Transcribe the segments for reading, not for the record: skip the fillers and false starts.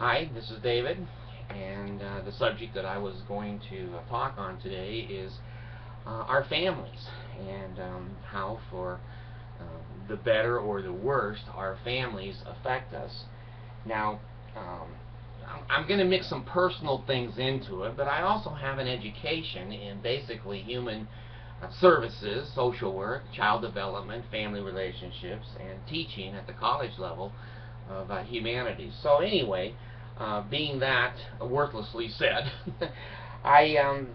Hi, this is David, and the subject that I was going to talk on today is our families and how, for the better or the worst, our families affect us. Now, I'm going to mix some personal things into it, but I also have an education in basically human services, social work, child development, family relationships, and teaching at the college level of humanities. So anyway, being that worthlessly said, I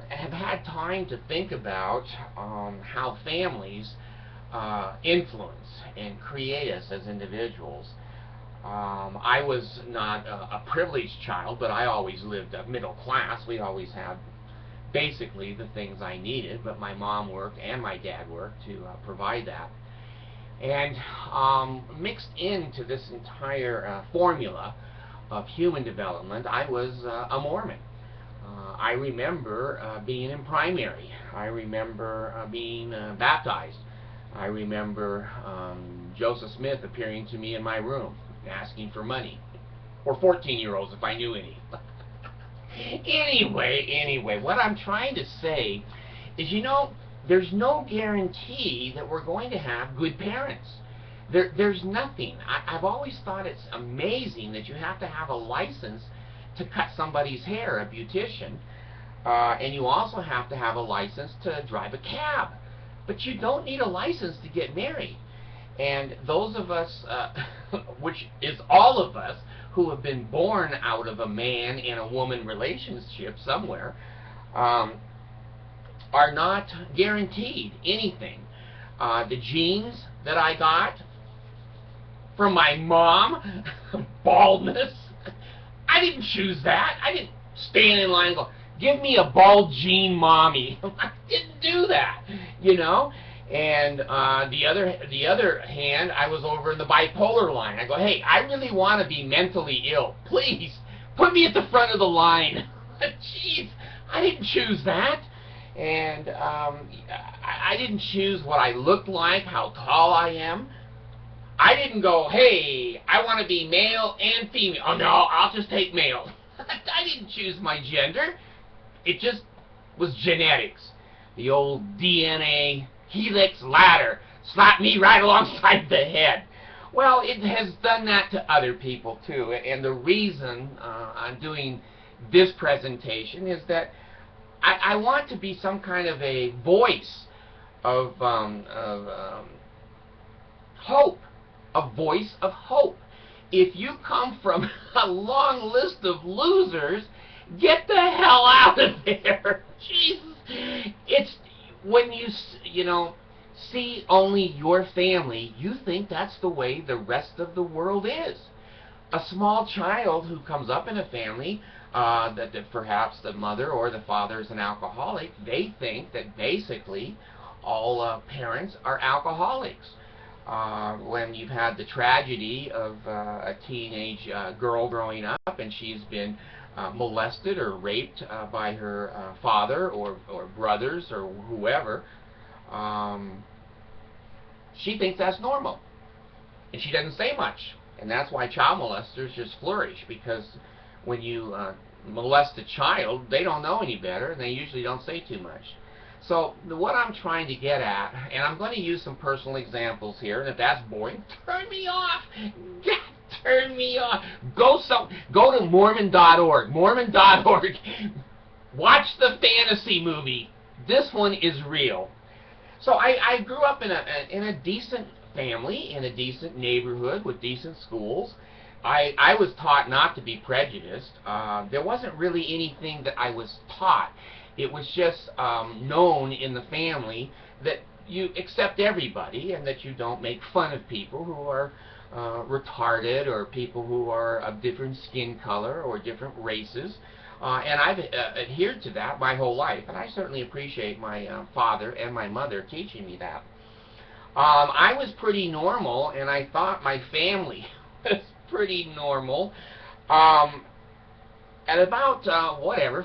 have had time to think about how families influence and create us as individuals. I was not a privileged child, but I always lived middle class. We always had basically the things I needed, but my mom worked and my dad worked to provide that. And mixed into this entire formula of human development, I was a Mormon. I remember being in primary. I remember being baptized. I remember Joseph Smith appearing to me in my room asking for money, or 14-year-olds if I knew any. Anyway, what I'm trying to say is, there's no guarantee that we're going to have good parents. There's nothing. I've always thought it's amazing that you have to have a license to cut somebody's hair, a beautician, and you also have to have a license to drive a cab. But you don't need a license to get married. And those of us, which is all of us, who have been born out of a man and a woman relationship somewhere, are not guaranteed anything. The genes that I got from my mom, baldness, I didn't choose that. I didn't stand in line and go, give me a bald gene mommy. I didn't do that, And the other hand, I was over in the bipolar line. I go, hey, I really want to be mentally ill. Please, put me at the front of the line. Jeez, I didn't choose that. And I didn't choose what I looked like, how tall I am. I didn't go, hey, I want to be male and female. Oh, no, I'll just take male. I didn't choose my gender. It just was genetics. The old DNA helix ladder slapped me right alongside the head. Well, it has done that to other people too, and the reason I'm doing this presentation is that I want to be some kind of a voice of hope, a voice of hope. If you come from a long list of losers, get the hell out of there. Jesus. It's when you see only your family, you think that's the way the rest of the world is. A small child who comes up in a family that perhaps the mother or the father is an alcoholic, they think that basically all parents are alcoholics. When you've had the tragedy of a teenage girl growing up and she's been molested or raped by her father or brothers or whoever, she thinks that's normal. And she doesn't say much. And that's why child molesters just flourish, because when you molest a child, they don't know any better, and they usually don't say too much. So what I'm trying to get at, and I'm going to use some personal examples here, and if that's boring, turn me off. Turn me off. Go to Mormon.org. Mormon.org. Watch the fantasy movie. This one is real. So I grew up in a decent family, in a decent neighborhood with decent schools. I was taught not to be prejudiced. There wasn't really anything that I was taught. It was just known in the family that you accept everybody and that you don't make fun of people who are retarded or people who are of different skin color or different races. And I've adhered to that my whole life, and I certainly appreciate my father and my mother teaching me that. I was pretty normal, and I thought my family was pretty normal. At about,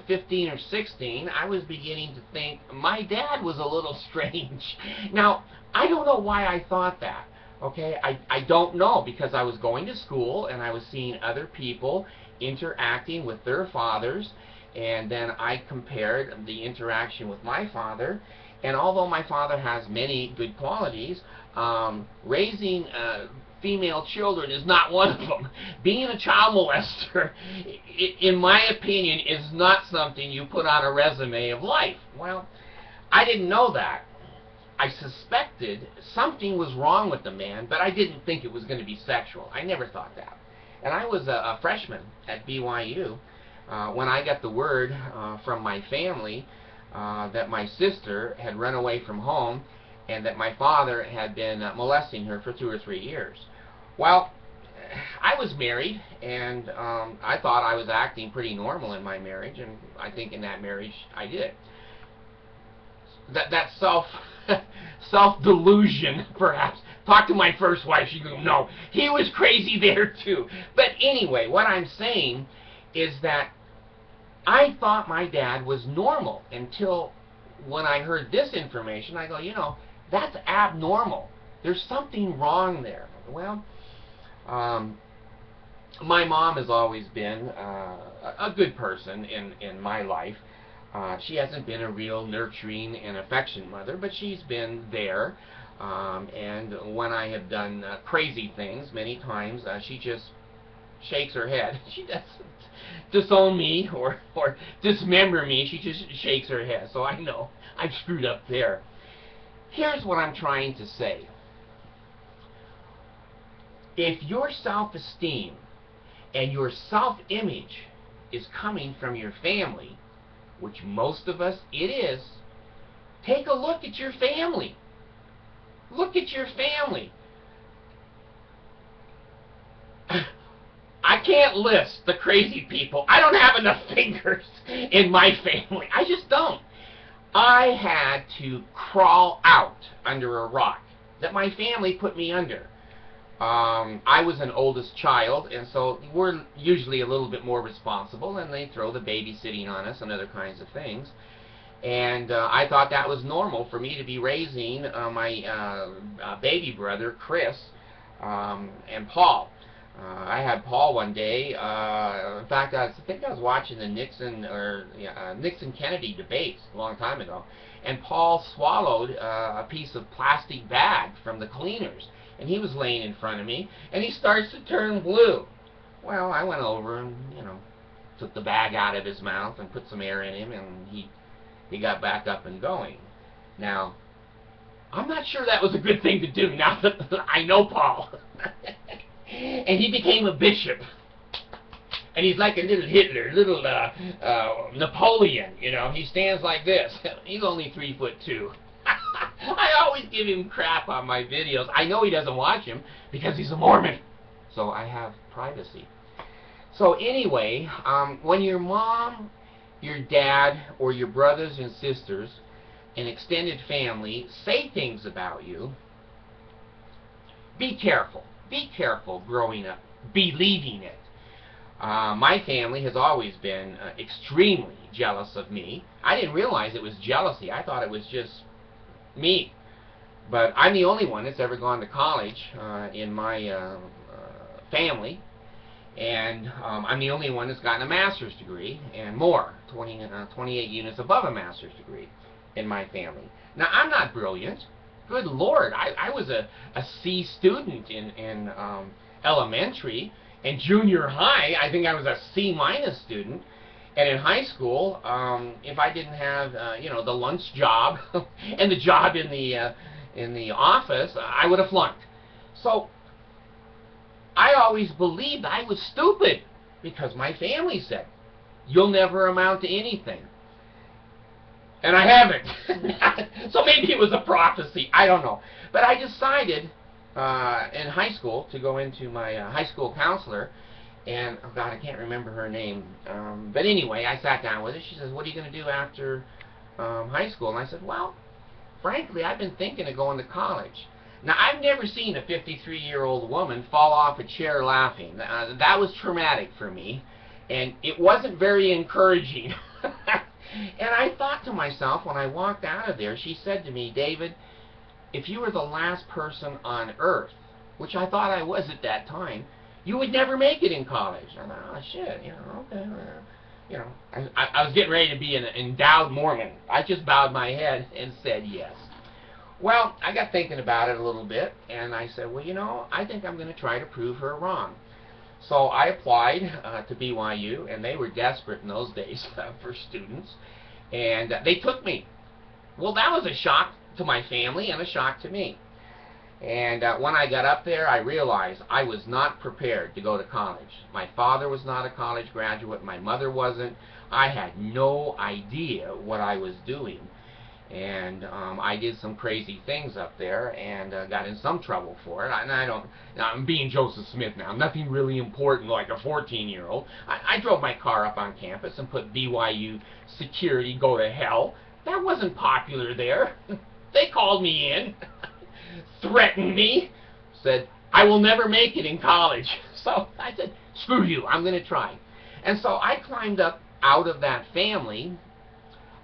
15 or 16, I was beginning to think my dad was a little strange. Now, I don't know why I thought that. Okay, I don't know, because I was going to school and I was seeing other people interacting with their fathers, and then I compared the interaction with my father, and although my father has many good qualities, raising female children is not one of them. Being a child molester, in my opinion, is not something you put on a resume of life. Well, I didn't know that. I suspected something was wrong with the man, but I didn't think it was going to be sexual. I never thought that. And I was a freshman at BYU when I got the word from my family that my sister had run away from home and that my father had been molesting her for 2 or 3 years. Well, I was married, and I thought I was acting pretty normal in my marriage, and I think in that marriage I did. That self-delusion, perhaps. Talk to my first wife, she'd go, no, he was crazy there too. But anyway, what I'm saying is that I thought my dad was normal until when I heard this information, I go, you know, that's abnormal. There's something wrong there. Well, my mom has always been a good person in my life. She hasn't been a real nurturing and affectionate mother, but she's been there. And when I have done crazy things, many times, she just shakes her head. She doesn't disown me or dismember me. She just shakes her head. So I know I've screwed up there. Here's what I'm trying to say. If your self-esteem and your self-image is coming from your family, which most of us it is, take a look at your family. Look at your family. I can't list the crazy people. I don't have enough fingers in my family. I just don't. I had to crawl out under a rock that my family put me under. I was an oldest child, and so we're usually a little bit more responsible, and they throw the babysitting on us and other kinds of things. And I thought that was normal for me to be raising my baby brother, Chris, and Paul. I had Paul one day. In fact, I think I was watching the Nixon-Kennedy debates a long time ago, and Paul swallowed a piece of plastic bag from the cleaners. And he was laying in front of me, and he starts to turn blue. Well, I went over and, you know, took the bag out of his mouth and put some air in him, and he got back up and going. Now, I'm not sure that was a good thing to do, now that I know Paul. And he became a bishop. And he's like a little Hitler, little Napoleon, you know. He stands like this. He's only 3'2". I always give him crap on my videos. I know he doesn't watch them because he's a Mormon. So I have privacy. So anyway, when your mom, your dad, or your brothers and sisters, an extended family, say things about you, be careful. Be careful growing up, believing it. My family has always been extremely jealous of me. I didn't realize it was jealousy. I thought it was just me. But I'm the only one that's ever gone to college in my family, and I'm the only one that's gotten a master's degree and more, 28 units above a master's degree in my family. Now, I'm not brilliant. Good Lord, I was a C student in elementary, and junior high, I think I was a C- student. And in high school, if I didn't have, you know, the lunch job and the job in the office, I would have flunked. So I always believed I was stupid because my family said, "You'll never amount to anything." And I haven't. So maybe it was a prophecy. I don't know. But I decided in high school to go into my high school counselor. And, oh God, I can't remember her name. But anyway, I sat down with her. She says, "What are you going to do after high school?" And I said, "Well, frankly, I've been thinking of going to college." Now, I've never seen a 53-year-old woman fall off a chair laughing. That was traumatic for me. And it wasn't very encouraging. And I thought to myself, when I walked out of there, she said to me, "David, if you were the last person on earth which I thought I was at that time, you would never make it in college. I thought, oh shit, okay. I was getting ready to be an endowed Mormon. I just bowed my head and said yes. Well, I got thinking about it a little bit, and I said, well, I think I'm going to try to prove her wrong. So I applied to BYU, and they were desperate in those days for students, and they took me. Well, that was a shock to my family and a shock to me. And when I got up there, I realized I was not prepared to go to college. My father was not a college graduate. My mother wasn't. I had no idea what I was doing. And I did some crazy things up there and got in some trouble for it. And I'm being Joseph Smith now. Nothing really important like a 14-year-old. I drove my car up on campus and put BYU security go to hell. That wasn't popular there. They called me in. Threatened me, said, I will never make it in college. So I said, screw you, I'm going to try. And so I climbed up out of that family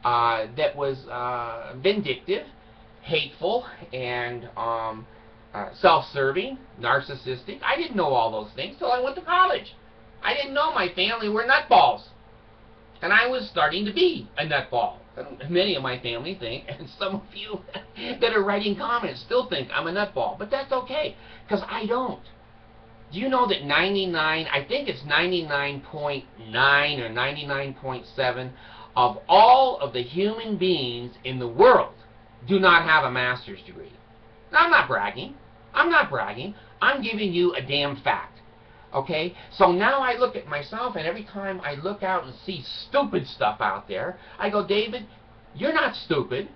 that was vindictive, hateful, and self-serving, narcissistic. I didn't know all those things till I went to college. I didn't know my family were nutballs. And I was starting to be a nutball. Many of my family think, and some of you that are writing comments still think I'm a nutball. But that's okay, because I don't. Do you know that I think it's 99.9 or 99.7 of all of the human beings in the world do not have a master's degree? Now, I'm not bragging. I'm not bragging. I'm giving you a damn fact. Okay? So now I look at myself, and every time I look out and see stupid stuff out there, I go, David, you're not stupid.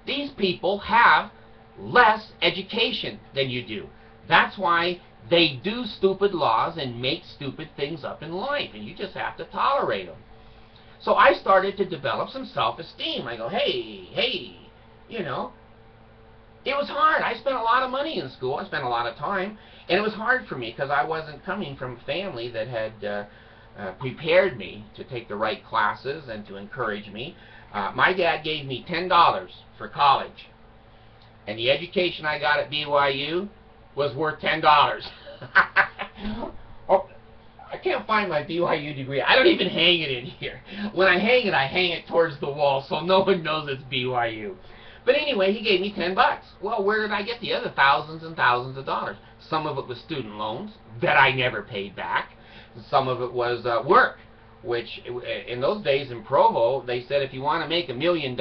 These people have less education than you do. That's why they do stupid laws and make stupid things up in life, and you just have to tolerate them. So I started to develop some self-esteem. I go, hey, it was hard. I spent a lot of money in school. I spent a lot of time. And it was hard for me because I wasn't coming from a family that had prepared me to take the right classes and to encourage me. My dad gave me $10 for college. And the education I got at BYU was worth $10. Oh, I can't find my BYU degree. I don't even hang it in here. When I hang it towards the wall so no one knows it's BYU. But anyway, he gave me $10. Well, where did I get the other thousands and thousands of dollars? Some of it was student loans that I never paid back. Some of it was work, which in those days in Provo, they said if you want to make $1 million,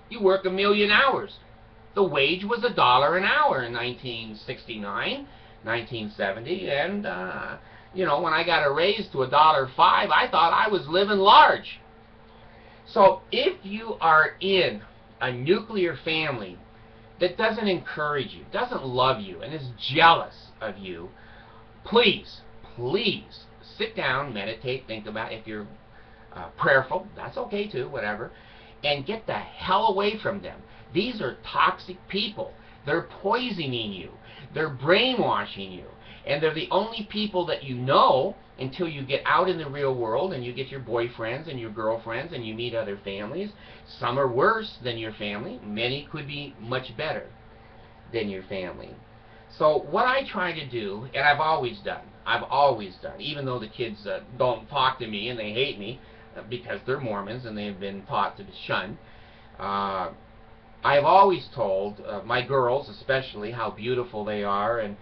you work 1,000,000 hours. The wage was $1 an hour in 1969, 1970, and when I got a raise to $1.05, I thought I was living large. So if you are in a nuclear family that doesn't encourage you, doesn't love you, and is jealous of you, please sit down, meditate, think about it. If you're prayerful, that's okay too, whatever, and get the hell away from them. These are toxic people. They're poisoning you. They're brainwashing you. And they're the only people that you know until you get out in the real world and you get your boyfriends and your girlfriends and you meet other families. Some are worse than your family. Many could be much better than your family. So what I try to do, and I've always done, even though the kids don't talk to me and they hate me because they're Mormons and they've been taught to shun, I've always told my girls especially how beautiful they are and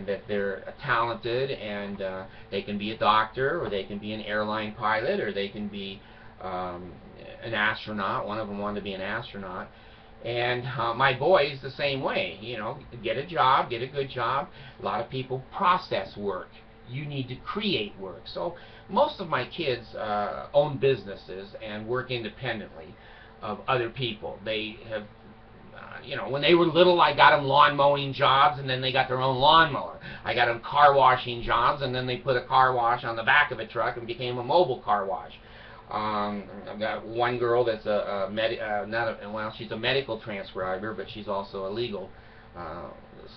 that they're talented and they can be a doctor or they can be an airline pilot or they can be an astronaut. One of them wanted to be an astronaut. And my boys the same way, get a job, get a good job. A lot of people process work. You need to create work. So most of my kids own businesses and work independently of other people. They have when they were little, I got them lawn mowing jobs, and then they got their own lawnmower. I got them car washing jobs, and then they put a car wash on the back of a truck and became a mobile car wash. I've got one girl that's she's a medical transcriber, but she's also a legal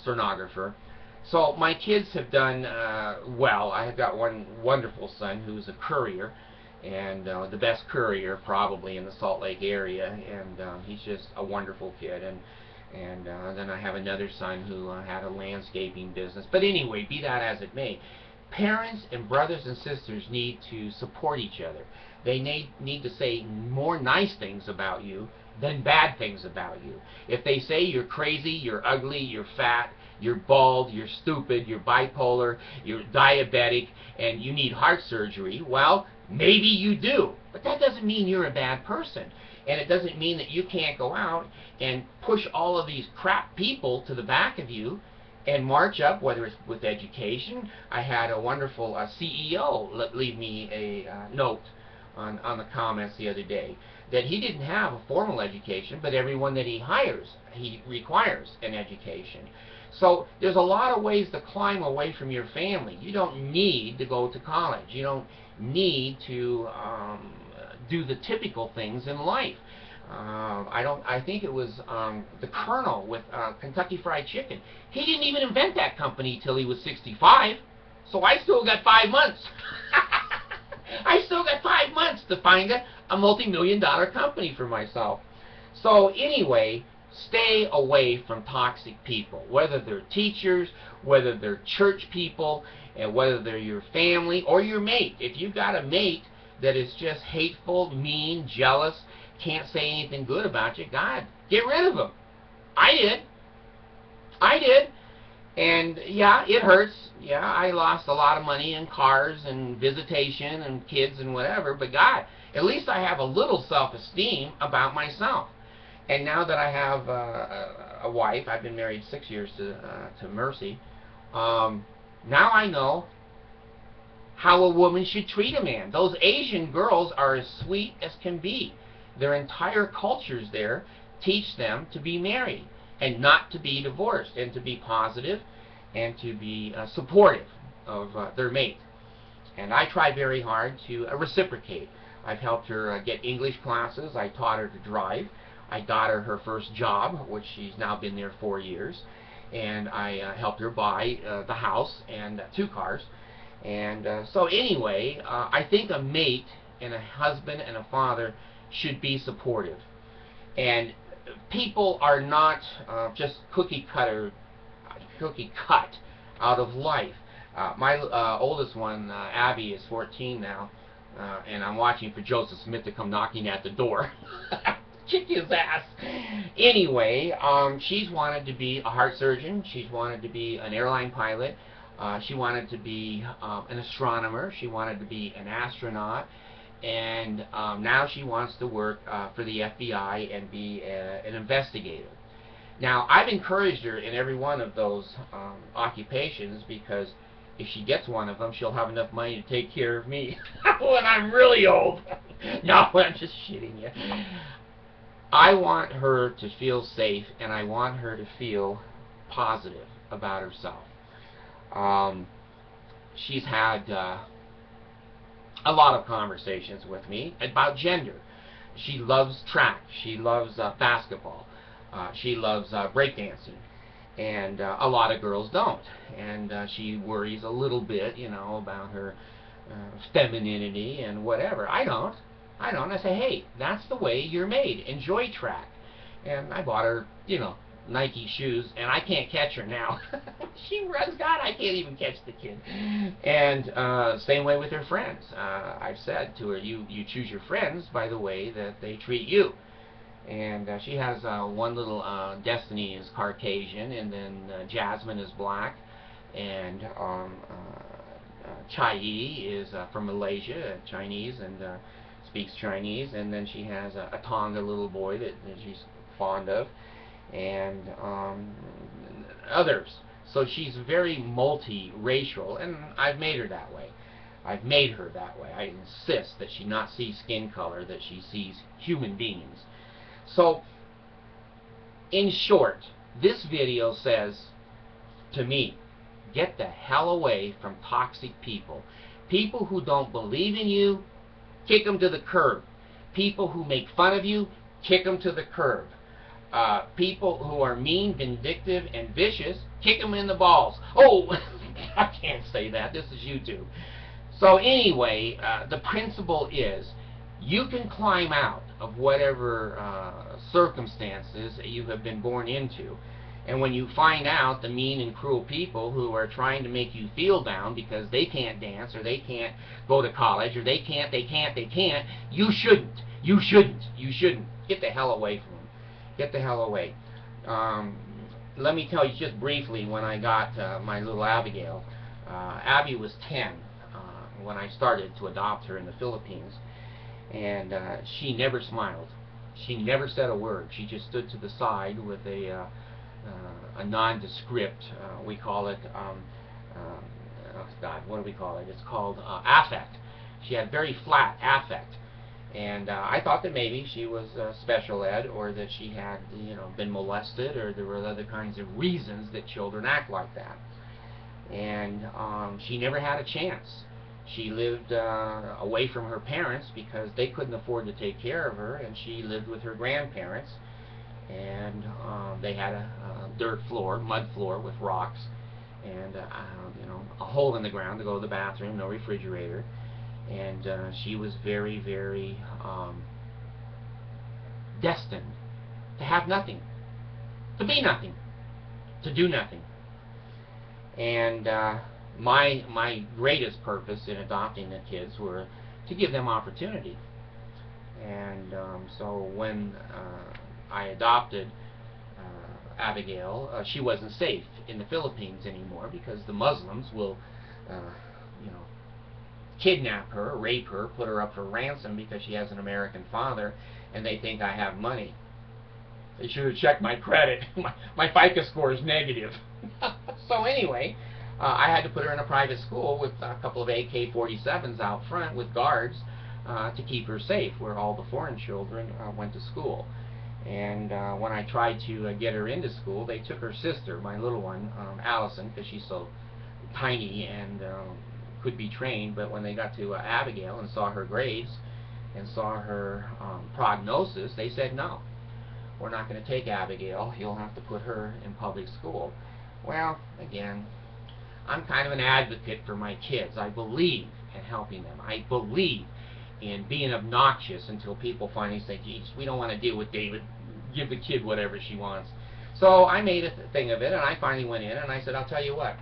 stenographer. So my kids have done well. I have got one wonderful son who's a courier, and the best courier probably in the Salt Lake area, and he's just a wonderful kid. And And then I have another son who had a landscaping business. But anyway, be that as it may, parents and brothers and sisters need to support each other. They need to say more nice things about you than bad things about you. If they say you're crazy, you're ugly, you're fat, you're bald, you're stupid, you're bipolar, you're diabetic, and you need heart surgery, well, maybe you do. But that doesn't mean you're a bad person. And it doesn't mean that you can't go out and push all of these crap people to the back of you and march up, whether it's with education. I had a wonderful CEO leave me a note on the comments the other day that he didn't have a formal education, but everyone that he hires, he requires an education. So there's a lot of ways to climb away from your family. You don't need to go to college. You don't need to do the typical things in life. I think it was the Colonel with Kentucky Fried Chicken. He didn't even invent that company till he was 65. So I still got 5 months. I still got 5 months to find a multi-million-dollar company for myself. So anyway, stay away from toxic people, whether they're teachers, whether they're church people, and whether they're your family or your mate. If you've got a mate that is just hateful, mean, jealous, can't say anything good about you, God, get rid of them. I did. I did. And yeah, it hurts. Yeah, I lost a lot of money in cars and visitation and kids and whatever, but God, at least I have a little self-esteem about myself. And now that I have a wife, I've been married 6 years to Mercy, now I know how a woman should treat a man. Those Asian girls are as sweet as can be. Their entire cultures there teach them to be married and not to be divorced, and to be positive and to be supportive of their mate. And I try very hard to reciprocate. I've helped her get English classes. I taught her to drive. I got her her first job, which she's now been there 4 years. And I helped her buy the house and 2 cars. And so anyway, I think a mate and a husband and a father should be supportive. And people are not just cookie cut out of life. My oldest one, Abby, is 14 now, and I'm watching for Joseph Smith to come knocking at the door. Kick his ass. Anyway, she's wanted to be a heart surgeon. She's wanted to be an airline pilot. She wanted to be an astronomer. She wanted to be an astronaut. And now she wants to work for the FBI and be an investigator. Now, I've encouraged her in every one of those occupations, because if she gets one of them, she'll have enough money to take care of me when I'm really old. No, I'm just shitting you. I want her to feel safe, and I want her to feel positive about herself. She's had a lot of conversations with me about gender. She loves track. She loves basketball. She loves breakdancing. And a lot of girls don't. And she worries a little bit, you know, about her femininity and whatever. I don't. I say, hey, that's the way you're made. Enjoy track. And I bought her, you know, Nike shoes, and I can't catch her now. She runs, God, I can't even catch the kid. And same way with her friends. I've said to her, you choose your friends by the way that they treat you. And she has one little, Destiny is Caucasian, and then Jasmine is black, and Chai is from Malaysia, Chinese, and speaks Chinese, and then she has a Tonga little boy that she's fond of, and others. So she's very multi-racial, and I've made her that way. I've made her that way. I insist that she not see skin color, that she sees human beings. So, in short, this video says to me, get the hell away from toxic people. People who don't believe in you, kick them to the curb. People who make fun of you, kick them to the curb. People who are mean, vindictive, and vicious, kick them in the balls. Oh, I can't say that. This is YouTube. So anyway, the principle is, You can climb out of whatever circumstances you have been born into. And when you find out the mean and cruel people who are trying to make you feel down because they can't dance or they can't go to college or they can't, you shouldn't. You shouldn't. You shouldn't. Get the hell away from them. Get the hell away. Let me tell you just briefly when I got my little Abigail. Abby was 10 when I started to adopt her in the Philippines. And she never smiled. She never said a word. She just stood to the side with a nondescript, we call it, oh God, what do we call it? It's called affect. She had very flat affect. And I thought that maybe she was special ed, or that she had, been molested, or there were other kinds of reasons that children act like that. And she never had a chance. She lived away from her parents because they couldn't afford to take care of her, and she lived with her grandparents. And they had a dirt floor, mud floor with rocks, and a hole in the ground to go to the bathroom, no refrigerator. And she was very, very destined to have nothing, to be nothing, to do nothing. And my greatest purpose in adopting the kids were to give them opportunity. And so when I adopted Abigail, she wasn't safe in the Philippines anymore because the Muslims will, kidnap her, rape her, put her up for ransom because she has an American father, and they think I have money. They should have checked my credit. My FICO score is negative. So anyway, I had to put her in a private school with a couple of AK-47s out front with guards to keep her safe, where all the foreign children went to school. And when I tried to get her into school, they took her sister, my little one, Allison, because she's so tiny and could be trained. But when they got to Abigail and saw her grades and saw her prognosis, they said, no, we're not going to take Abigail. You'll have to put her in public school. Well, again, I'm kind of an advocate for my kids. I believe in helping them. I believe in being obnoxious until people finally say, geez, we don't want to deal with David. Give the kid whatever she wants. So I made a thing of it, and I finally went in and I said, I'll tell you what.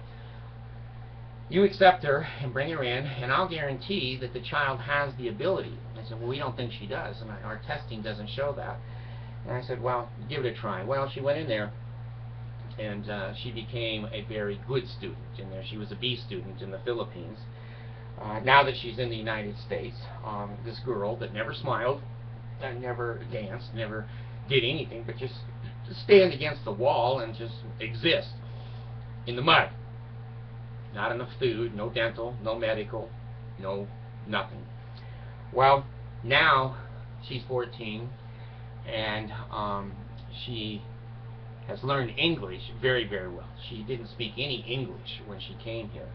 You accept her and bring her in, and I'll guarantee that the child has the ability. I said, well, we don't think she does, and our testing doesn't show that. And I said, well, give it a try. Well, she went in there, and she became a very good student in there. She was a B student in the Philippines. Now that she's in the United States, this girl that never smiled, never danced, never did anything, but just stand against the wall and just exist in the mud. Not enough food, no dental, no medical, no nothing. Well, now she's 14, and she has learned English very, very well. She didn't speak any English when she came here.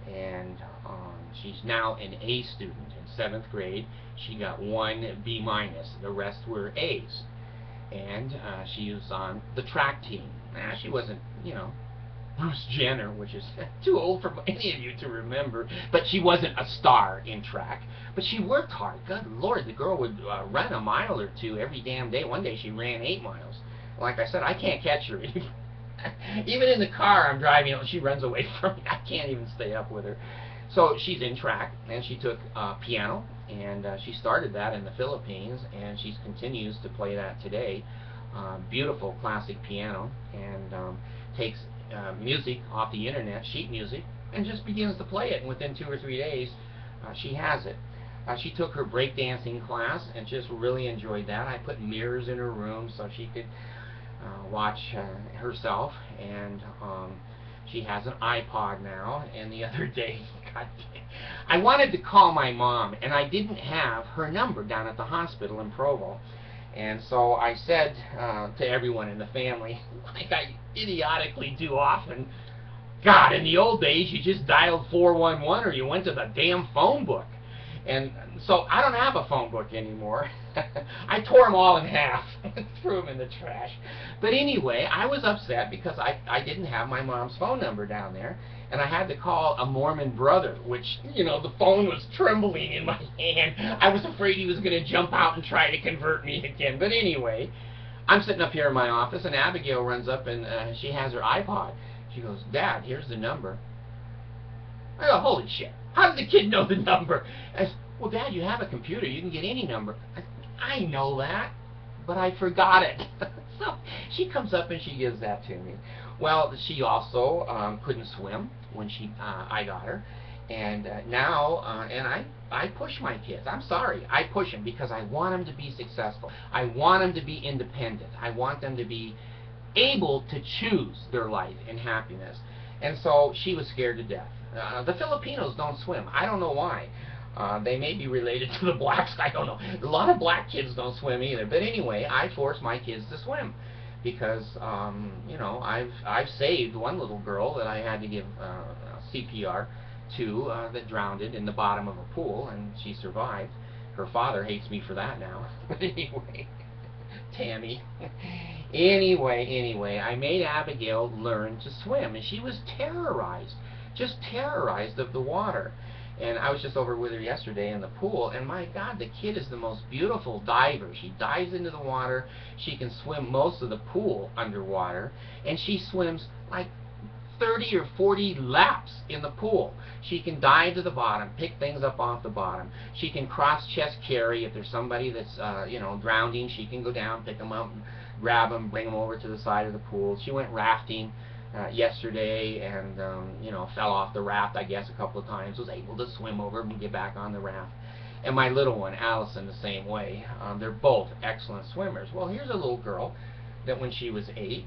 And she's now an A student in 7th grade. She got 1 B-. The rest were A's. And she was on the track team. Now, she wasn't, Bruce Jenner, which is too old for any of you to remember, but she wasn't a star in track. But she worked hard. Good Lord, the girl would run a mile or two every damn day. One day she ran 8 miles. Like I said, I can't catch her. Even in the car I'm driving, she runs away from me. I can't even stay up with her. So she's in track, and she took piano, and she started that in the Philippines, and she continues to play that today. Beautiful classic piano, and takes music off the internet, sheet music, and just begins to play it. And within 2 or 3 days, she has it. She took her breakdancing class and just really enjoyed that. I put mirrors in her room so she could watch herself, and she has an iPod now. And the other day, God, I wanted to call my mom, and I didn't have her number down at the hospital in Provo. And so I said to everyone in the family, like I idiotically do often, God, in the old days you just dialed 411 or you went to the damn phone book. And so I don't have a phone book anymore. I tore them all in half and threw them in the trash. But anyway, I was upset because I didn't have my mom's phone number down there. and I had to call a Mormon brother, which, you know, the phone was trembling in my hand. I was afraid he was going to jump out and try to convert me again. But anyway, I'm sitting up here in my office, and Abigail runs up, and she has her iPod. She goes, "Dad, here's the number." I go, "Holy shit, how did the kid know the number?" I said, "Well, Dad, you have a computer. You can get any number." I know that, but I forgot it. So she comes up and she gives that to me. Well, she also couldn't swim when I got her, and now I push my kids. I'm sorry, I push them because I want them to be successful. I want them to be independent. I want them to be able to choose their life and happiness. And so she was scared to death. The Filipinos don't swim. I don't know why. They may be related to the blacks. I don't know. A lot of black kids don't swim either. But anyway, I force my kids to swim because you know, I've saved one little girl that I had to give CPR to that drowned in the bottom of a pool, and she survived. Her father hates me for that now. But anyway, Tammy. Anyway, I made Abigail learn to swim, and she was terrorized, just terrorized of the water. And I was just over with her yesterday in the pool, and my God, the kid is the most beautiful diver. She dives into the water. She can swim most of the pool underwater, and she swims like 30 or 40 laps in the pool. She can dive to the bottom, pick things up off the bottom. She can cross-chest carry. If there's somebody that's you know, drowning, she can go down, pick them up, and grab them, bring them over to the side of the pool. She went rafting yesterday and you know, fell off the raft, I guess, a couple of times. Was able to swim over and get back on the raft. And my little one, Allison, the same way. They're both excellent swimmers. Well, here's a little girl that when she was 8,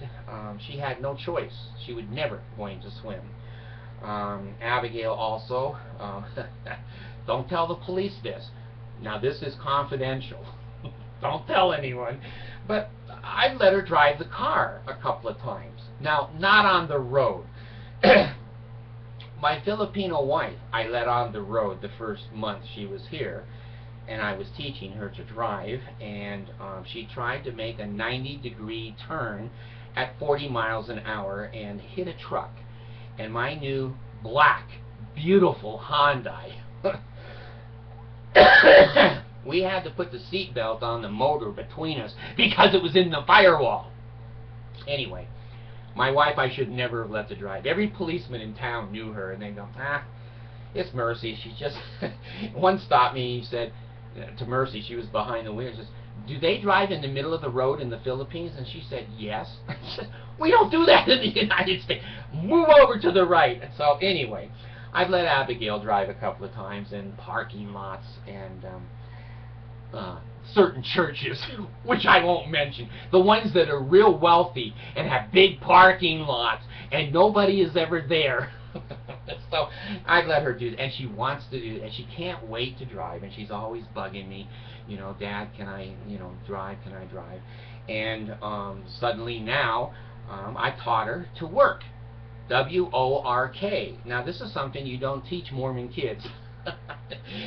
she had no choice. She was never going to swim. Abigail also, don't tell the police this. Now, this is confidential. Don't tell anyone. But I've let her drive the car a couple of times. Now, not on the road. My Filipino wife, I let on the road the first month she was here, and I was teaching her to drive, and she tried to make a 90-degree turn at 40 miles an hour and hit a truck. And my new black, beautiful Hyundai, we had to put the seatbelt on the motor between us because it was in the firewall. Anyway, my wife I should never have let her drive. Every policeman in town knew her, and they go, it's Mercy. She's just... One stopped me, he said to Mercy, she was behind the wheel, he says, "Do they drive in the middle of the road in the Philippines?" And she said, "Yes." I said, "We don't do that in the United States. Move over to the right." And so anyway, I've let Abigail drive a couple of times in parking lots and certain churches, which I won't mention, the ones that are real wealthy and have big parking lots and nobody is ever there. So I've let her do that, and she wants to do it, and she can't wait to drive, and she's always bugging me, you know, "Dad, can I, you know, drive, can I drive?" And suddenly now I taught her to work, W-O-R-K. Now this is something you don't teach Mormon kids.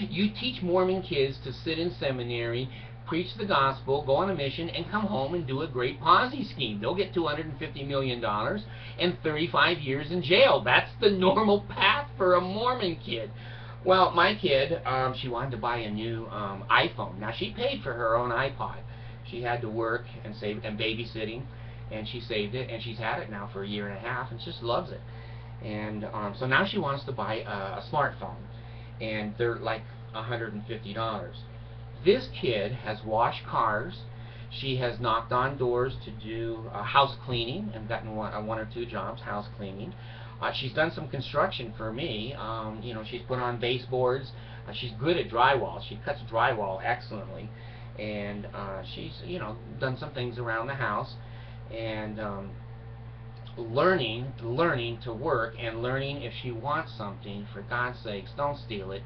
You teach Mormon kids to sit in seminary, preach the gospel, go on a mission, and come home and do a great Ponzi scheme. They'll get $250 million and 35 years in jail. That's the normal path for a Mormon kid. Well, my kid, she wanted to buy a new iPhone. Now, she paid for her own iPod. She had to work and save and babysitting, and she saved it, and she's had it now for a year and a half, and just loves it. And so now she wants to buy a smartphone, and they're like $150. This kid has washed cars. She has knocked on doors to do house cleaning and gotten one or two jobs house cleaning. She's done some construction for me. You know, she's put on baseboards. She's good at drywall. She cuts drywall excellently, and she's, you know, done some things around the house, and learning to work, and learning if she wants something, for God's sakes, don't steal it.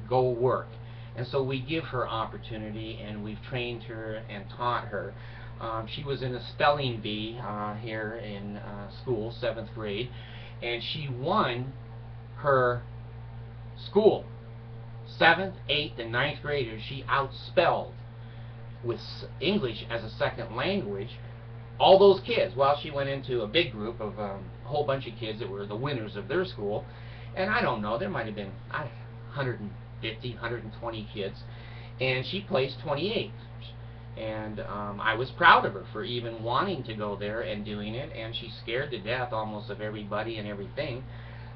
Go work. And so we give her opportunity, and we've trained her and taught her. She was in a spelling bee here in school, 7th grade, and she won her school. 7th, 8th, and 9th graders, she outspelled with English as a second language all those kids. Well, she went into a big group of a whole bunch of kids that were the winners of their school, and I don't know, there might have been 150, 120 kids, and she placed 28th. And I was proud of her for even wanting to go there and doing it, and she's scared to death almost of everybody and everything,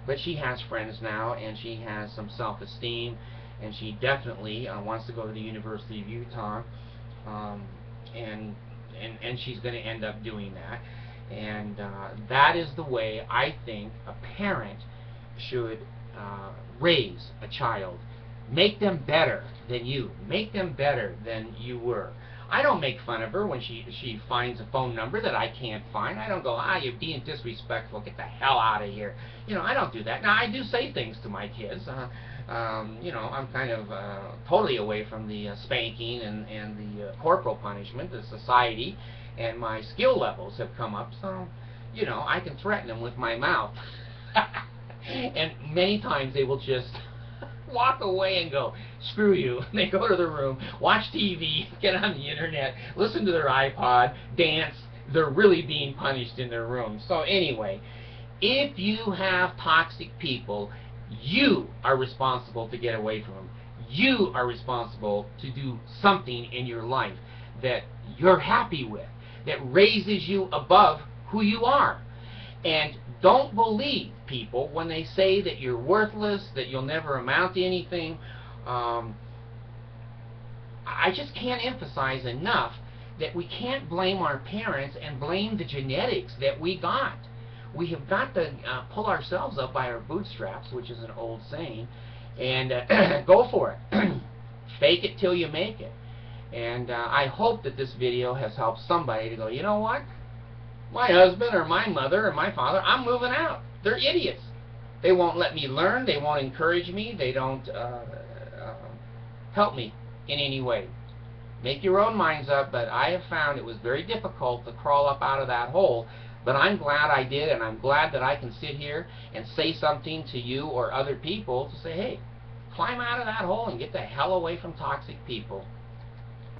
but she has friends now, and she has some self-esteem, and she definitely wants to go to the University of Utah, and she's going to end up doing that. And that is the way I think a parent should raise a child. Make them better than you. Make them better than you were. I don't make fun of her when she finds a phone number that I can't find. I don't go, you're being disrespectful, get the hell out of here. You know, I don't do that. Now, I do say things to my kids. You know, I'm kind of totally away from the spanking and the corporal punishment, the society, and my skill levels have come up, so, you know, I can threaten them with my mouth. And many times they will just walk away and go, screw you. They go to the room, watch TV, get on the internet, listen to their iPod, dance. They're really being punished in their room. So anyway, if you have toxic people, you are responsible to get away from them. You are responsible to do something in your life that you're happy with, that raises you above who you are. And don't believe people when they say that you're worthless, that you'll never amount to anything. I just can't emphasize enough that we can't blame our parents and blame the genetics that we got. We have got to pull ourselves up by our bootstraps, which is an old saying, and go for it. Fake it till you make it. And I hope that this video has helped somebody to go, you know what? My husband or my mother or my father, I'm moving out. They're idiots. They won't let me learn. They won't encourage me. They don't help me in any way. Make your own minds up, but I have found it was very difficult to crawl up out of that hole. But I'm glad I did, and I'm glad that I can sit here and say something to you or other people to say, hey, climb out of that hole and get the hell away from toxic people.